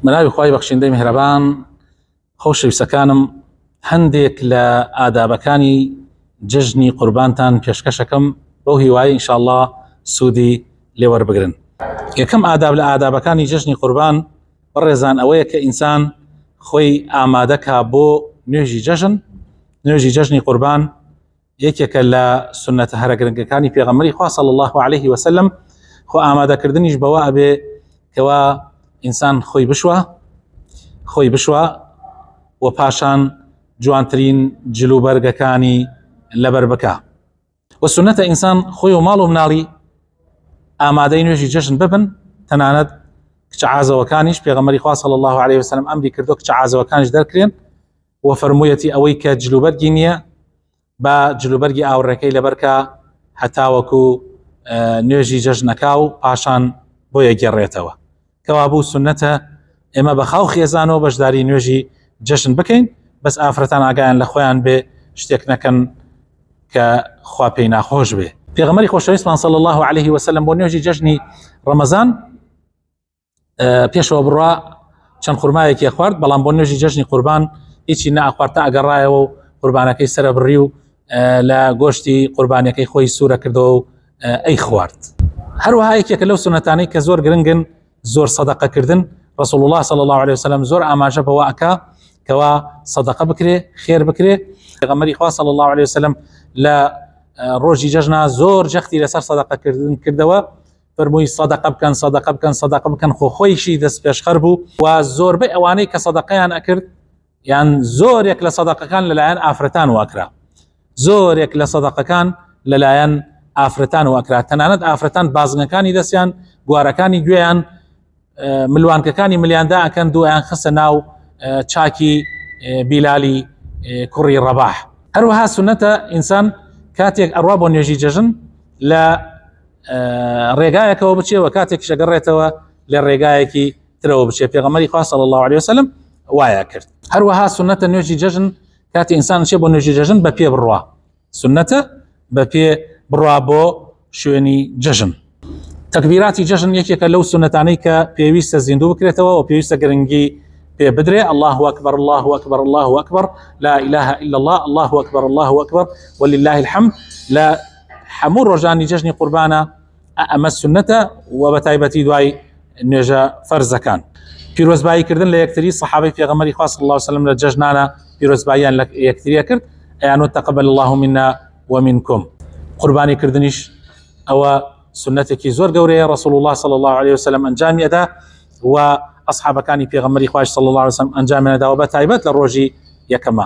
مناوی خوای بەخشندەی میهرەبان خۆشەویستەکانم هەندێک لە ئادابەکانی جژنی قوربانتان پێشکەشەکەم بەو هیوایی ئینشاءالله سوودی لێوەربگرن. یەکەم ئاداب لە ئادابەکانی جژنی قوربان بەڕێزان ئەوەیە کە ئینسان خۆی ئامادەکا بۆ نوێژی جژنی قوربان یەکێکە لە سنەتە هەرە گرنگەکانی پێغەمبەری خوا صلی الله عليه وسلم. خۆ ئامادەکردنیش بەوە ئەبێ کەوا ئینسان خۆی بشوە و پاشان جوانترین جلوبەرگەکانی لەبەر بکە و سنەتە ئینسان خۆی و ماڵ و مناڵی ئامادەی نوێژی جژن ببن. تەنانەت کچە عازەوەکانیش پێغەمبەری خوا صلی الله عليه وسلم ئەمری کردو کچە عازەوەکانیش دەرکرێن و فەرموویەتی ئەوەی کە جلوبەرگی نییە بە جلوبەرگی ئاوڕێکەی لەبەرکە هەتاوەکو نوێژی جژنەکە و پاشان بۆ یەگەڕێتەوە. کەوا بوو سنەتە ئێمە بە خاو خێزانەوە بەشداری نوێژی جژن بکەین، بەس ئافرەتان ئاگایان لە خۆیان بێ شتێک نەکەن کە خوا پێی ناخۆش بێ. پێغەمبەری خۆشەویستمان صلی الله عليه وسلم بۆ نوێژی جژنی ڕەمەزان پێشەوە بڕوا چەند خورمایەکی خوارد، بەڵام بۆ نوێژی جژنی قوربان هیچی نەئەخوارد تا ئەگەڕایەوە و قوربانەکەی سرە بڕی و لە گۆشتی قوربانیەکەی خۆی سوورە کردەوە و ئەی خوارد. هەروەها یەکێکە لەو سنەتانەی کە زۆر گرنگن زۆر سەدەقەکردن. رسول الله صلی الله عليه وسلم زۆر ئاماژە بەوە ئەکا کەوا سەدەقە بکرێ، خێر بکرێ. پێغەمبەری خوا صلی الله عليه وسلم لە ڕۆژی جژنا زۆر جەختی لەسەر سەدەقەکردن کردەوە، فەرمووی سەدەقە بکەن خۆیشی دەست پێشخەر بوو و زۆربەی ئەوانەی کە سەدەقەیان ئەکرد یان زۆرێک لە سەدەقەکان لەلایەن ئافرەتان واکرا، زۆرێک لە سەدەقەکان لەلایەن ئافرەتان واکرا. تەنانەت ئافرەتان بازنگەکانی دەستیان گوارەکانی گوێیان ملوانکەکانی ملیاندا ئەکەن دوایان خستە ناو چاکی بیلالی کوڕی ڕەباح. هەروەها سنەتە ئینسان کاتێک ئەڕوا بۆ نوێژی جژن لە ڕێگایەکەوە بچێ و کاتێک شەگەڕێتەوە لە ڕێگایەکی ترەوە بچێ. پێغەمبەری خوا صلی الله عليه وسلم وایە کرد. هەروەها سنەتە نوێژی جژن کاتی ئینسان چێ بۆ نوێژی جژن بە پێ بڕوا، سنەتە بە پێ بڕوا بۆ شوێنی جژن. تەکبیراتی جژن یەکێکە لەو سنەتانەی کە پێویستە زیندوو بکرێتەوە و پێویستە گرنگی پێ بدرێ. الله أكبر الله أكبر الله أكبر لا إله إلا الله الله أكبر الله أكبر ولله الحمد. لا حمور ڕۆژانی جژنی قوربانە ئەمە سنەتە و بەتایبەتی دوای نوێژە فەرزەکان. پیرۆزباییکردن لە یەکتری سەحابەی پێغەمبەری خوا صلی الله عليه وسلم لە جژنانە پیرۆزباییان لە یەکتریە کرد، ئەیان تقبل الله منا ومنكم. قوربانی کردنیش ئەوە سنەتێکی زۆر گەورەیە، رسول الله صلی الله عليه وسلم ئەنجامی ئەدا و ئەصحابەکانی پێغەمبەری خوا صلی الله عليه وسلم ئەنجامیان ئەدا و بەتایبەت لە ڕۆژی یەکەمە.